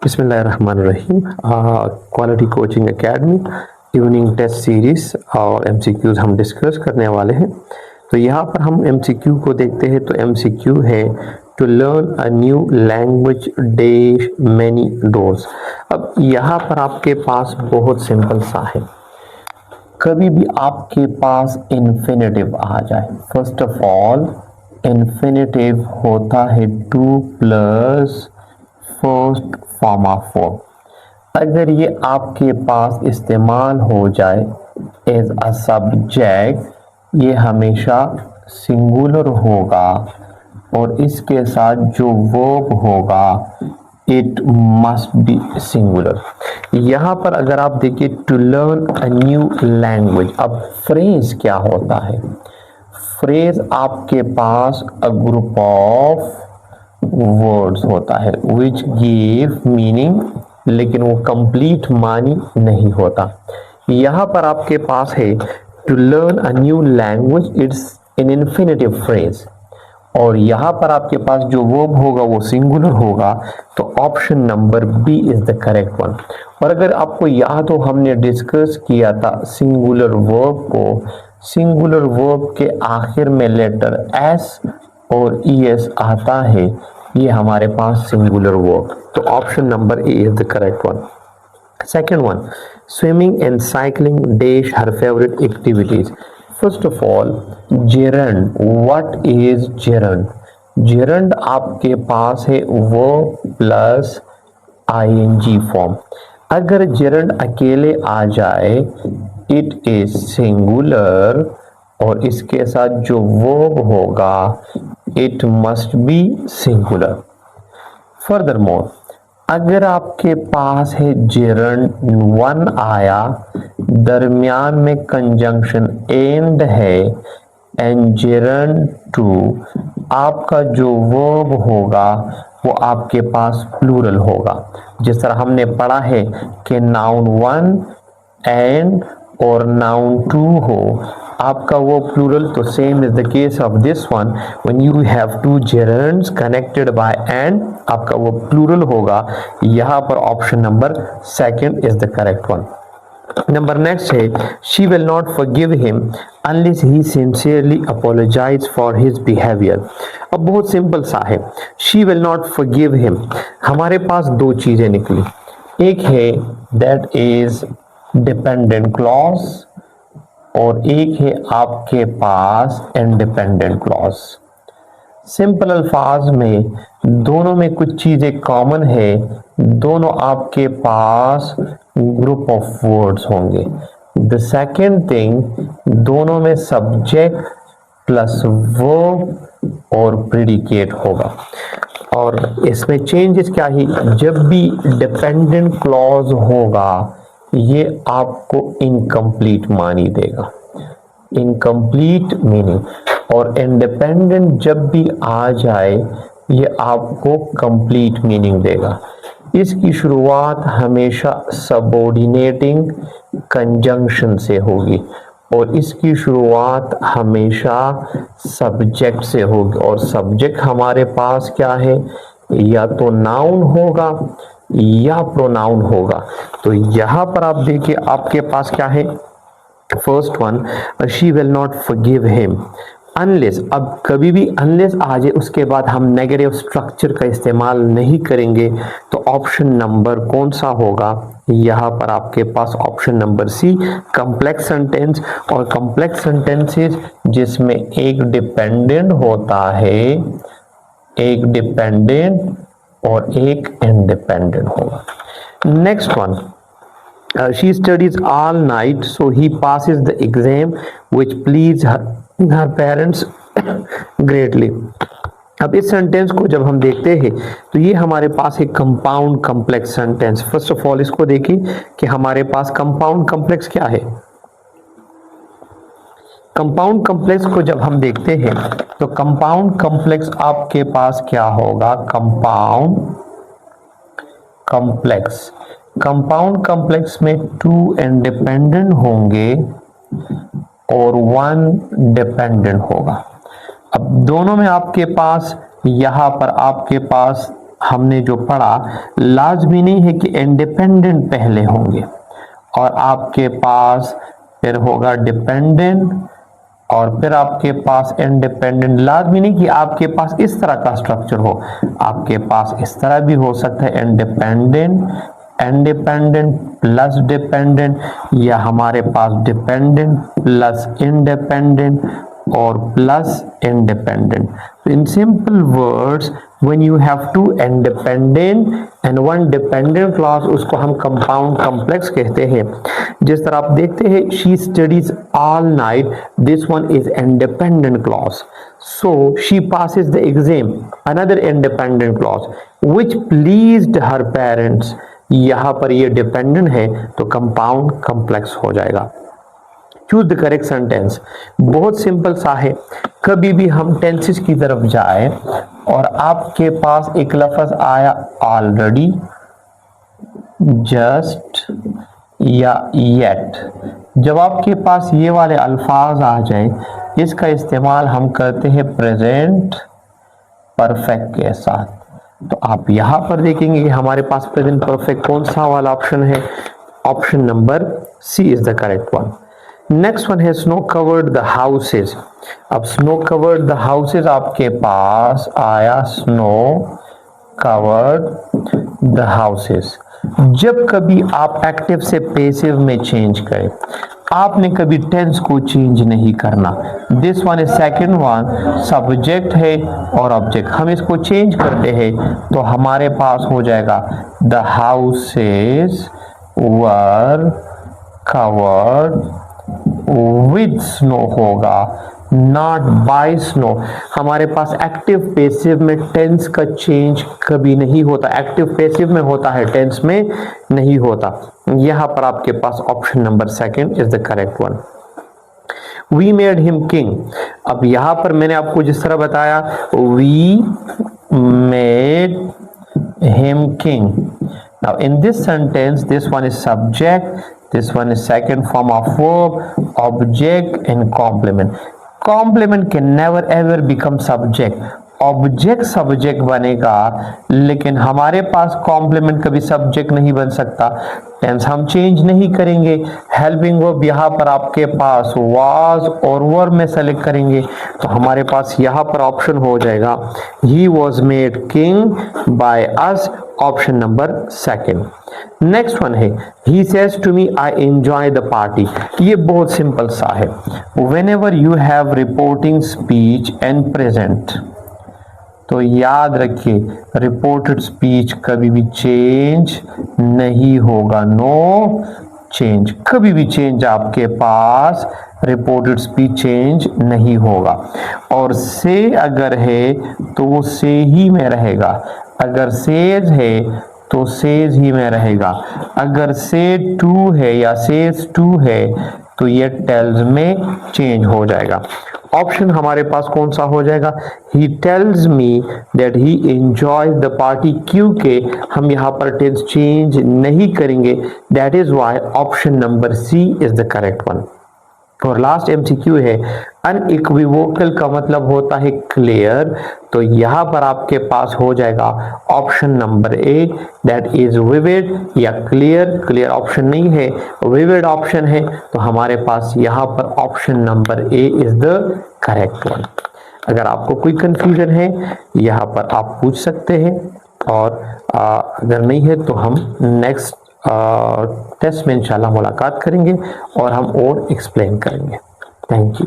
बिस्मिल्लाहिर्रहमानिर्रहीम। Quality coaching academy evening test series और MCQs हम डिस्कस करने वाले हैं। तो यहाँ पर हम एमसीक्यू को देखते हैं। तो एमसीक्यू है to learn a new language dash many doors. अब यहाँ पर आपके पास बहुत सिंपल सा है, कभी भी आपके पास इन्फिनेटिव आ जाए, फर्स्ट ऑफ ऑल इन्फिनेटिव होता है two plus first form of form. अगर ये आपके पास इस्तेमाल हो जाए एज अ सब्जेक्ट, ये हमेशा सिंगुलर होगा और इसके साथ जो वर्ब होगा इट मस्ट बी सिंगुलर। यहाँ पर अगर आप देखिए to learn a new language, अब फ्रेज क्या होता है? फ्रेज आपके पास अ ग्रुप ऑफ वर्ड्स होता है विच गिव मीनिंग, लेकिन वो कंप्लीट मानी नहीं होता। यहाँ पर आपके पास है to learn a new language, it's an infinitive phrase, और यहाँ पर आपके पास जो वर्ब होगा वो सिंगुलर होगा, तो option number B is the correct one. और अगर आपको याद हो, हमने डिस्कस किया था सिंगुलर वर्ब को, सिंगुलर वर्ब के आखिर में लेटर एस और ईएस आता है, ये हमारे पास सिंगुलर वर्ब, तो option number A is the correct one. Second one, swimming and cycling dash her favorite activities. First of all, gerund. What is gerund? Gerund आपके पास है verb plus ing फॉर्म। अगर gerund अकेले आ जाए it is singular, और इसके साथ जो verb होगा it must be singular. Furthermore, अगर आपके पास है जेरंड वन आया, दरमियान में कंजंक्शन एंड है एंड जेरंड टू, आपका जो वर्ब होगा वो आपके पास प्लूरल होगा। जिस तरह हमने पढ़ा है कि नाउन वन एंड और नाउन टू हो, आपका वो प्लूरल, तो same is the case of this one, when you have two gerunds connected by and, आपका वो प्लूरल होगा। यहाँ पर option number second is the correct one. Number next है she will not forgive him unless he sincerely apologise for his behaviour. अब बहुत simple सा है, she will not forgive him, हमारे पास दो चीजें निकली, एक है दैट इज डिपेंडेंट क्लॉज और एक है आपके पास इंडिपेंडेंट क्लॉज। सिंपल अल्फाज में दोनों में कुछ चीजें कॉमन है, दोनों आपके पास ग्रुप ऑफ वर्ड्स होंगे। द सेकेंड थिंग, दोनों में सब्जेक्ट प्लस वर्ब और प्रेडिकेट होगा। और इसमें चेंजेस क्या है, जब भी डिपेंडेंट क्लॉज होगा ये आपको इनकम्प्लीट मानी देगा, इनकम्प्लीट मीनिंग, और इंडिपेंडेंट जब भी आ जाए ये आपको कंप्लीट मीनिंग देगा। इसकी शुरुआत हमेशा सबऑर्डिनेटिंग कंजंक्शन से होगी और इसकी शुरुआत हमेशा सब्जेक्ट से होगी, और सब्जेक्ट हमारे पास क्या है, या तो नाउन होगा या प्रोनाउन होगा। तो यहाँ पर आप देखिए आपके पास क्या है, first one she will not forgive him unless. अब कभी भी अनलेस आ जाए उसके बाद हम नेगेटिव स्ट्रक्चर का इस्तेमाल नहीं करेंगे, तो ऑप्शन नंबर कौन सा होगा, यहाँ पर आपके पास option number C complex sentence. और कॉम्प्लेक्स सेंटेंसेस जिसमें एक डिपेंडेंट होता है, एक डिपेंडेंट और एक इंडिपेंडेंट होगा। Next one, she studies all night so he passes the exam which please her parents greatly। अब इस सेंटेंस को जब हम देखते हैं तो ये हमारे पास एक compound complex sentence. First of all इसको देखिए कि हमारे पास कंपाउंड कॉम्प्लेक्स क्या है। कंपाउंड कॉम्प्लेक्स को जब हम देखते हैं तो कंपाउंड कॉम्प्लेक्स आपके पास क्या होगा, कंपाउंड कॉम्प्लेक्स, कंपाउंड कॉम्प्लेक्स में टू इंडिपेंडेंट होंगे और वन डिपेंडेंट होगा। अब दोनों में आपके पास, यहाँ पर आपके पास हमने जो पढ़ा, लाजमी नहीं है कि इंडिपेंडेंट पहले होंगे और आपके पास फिर होगा डिपेंडेंट और फिर आपके पास इंडिपेंडेंट। लाजमी नहीं कि आपके पास इस तरह का स्ट्रक्चर हो, आपके पास इस तरह भी हो सकता है, इंडिपेंडेंट प्लस डिपेंडेंट, या हमारे पास डिपेंडेंट प्लस इंडिपेंडेंट और प्लस इंडिपेंडेंट। तो in simple words, when you have two independent and one dependent clause, उसको हम कंपाउंड कॉम्प्लेक्स कहते हैं। जिस तरह आप देखते हैं, she studies all night, this one is independent clause, so she passes the exam, another independent clause, which pleased her parents, यहाँ पर ये डिपेंडेंट है तो कंपाउंड कॉम्प्लेक्स हो जाएगा। चूज द करेक्ट सेंटेंस, बहुत सिंपल सा है। कभी भी हम टेंसेस की तरफ जाए और आपके पास एक लफ्ज आया ऑलरेडी, जस्ट या येट, जब आपके पास ये वाले अल्फाज आ जाए, इसका इस्तेमाल हम करते हैं प्रेजेंट परफेक्ट के साथ। तो आप यहां पर देखेंगे कि हमारे पास प्रेजेंट परफेक्ट कौन सा वाला ऑप्शन है, option number C is the correct one. Next one है स्नो कवर्ड द हाउसेज। अब स्नो कवर्ड द हाउसेज आपके पास आया स्नो कवर्ड द हाउसेज। जब कभी आप एक्टिव से पैसिव में चेंज करें, आपने कभी टेंस को चेंज नहीं करना। This one is second one, subject है और ऑब्जेक्ट, हम इसको चेंज करते हैं तो हमारे पास हो जाएगा the houses were covered with snow होगा, नॉट बाय स्नो। हमारे पास एक्टिव पैसिव में टेंस का चेंज कभी नहीं होता, एक्टिव पैसिव में होता है, टेंस में नहीं होता। यहां पर आपके पास option number second is the correct one. We made him king. अब यहां पर मैंने आपको जिस तरह बताया, we made him king. Now in this sentence, this one is subject, this one is second form of verb, object and complement. Complement can never ever become subject. Object subject बनेगा, लेकिन हमारे पास कॉम्प्लीमेंट कभी subject नहीं बन सकता। Tense हम change नहीं करेंगे। हेल्पिंग वर्ब यहाँ पर आपके पास वाज और वर में सेलेक्ट करेंगे तो हमारे पास यहाँ पर ऑप्शन हो जाएगा he was made king by us, option number second. Next one है he says to me I enjoy the party. ये बहुत सिंपल सा है। Whenever you have reporting speech and present, तो याद रखिए रिपोर्टेड स्पीच कभी भी चेंज नहीं होगा, नो चेंज, कभी भी चेंज आपके पास रिपोर्टेड स्पीच चेंज नहीं होगा। और से अगर है तो वो से ही में रहेगा, अगर सेज है तो सेज ही में रहेगा, अगर से टू है या सेज टू है तो ये टेल्स में चेंज हो जाएगा। ऑप्शन हमारे पास कौन सा हो जाएगा, he tells me that he enjoys the party, क्योंकि हम यहाँ पर टेंस चेंज नहीं करेंगे, that is why option number C is the correct one. और लास्ट एमसीक्यू है अनइक्विवोकल का मतलब होता है क्लियर, तो यहां पर आपके पास हो जाएगा option number A, that is vivid या क्लियर। क्लियर ऑप्शन नहीं है, विविड ऑप्शन है, तो हमारे पास यहां पर option number A is the correct one. अगर आपको कोई कंफ्यूजन है यहां पर आप पूछ सकते हैं, और अगर नहीं है तो हम नेक्स्ट टेस्ट में इंशाल्लाह मुलाकात करेंगे और हम और एक्सप्लेन करेंगे। Thank you.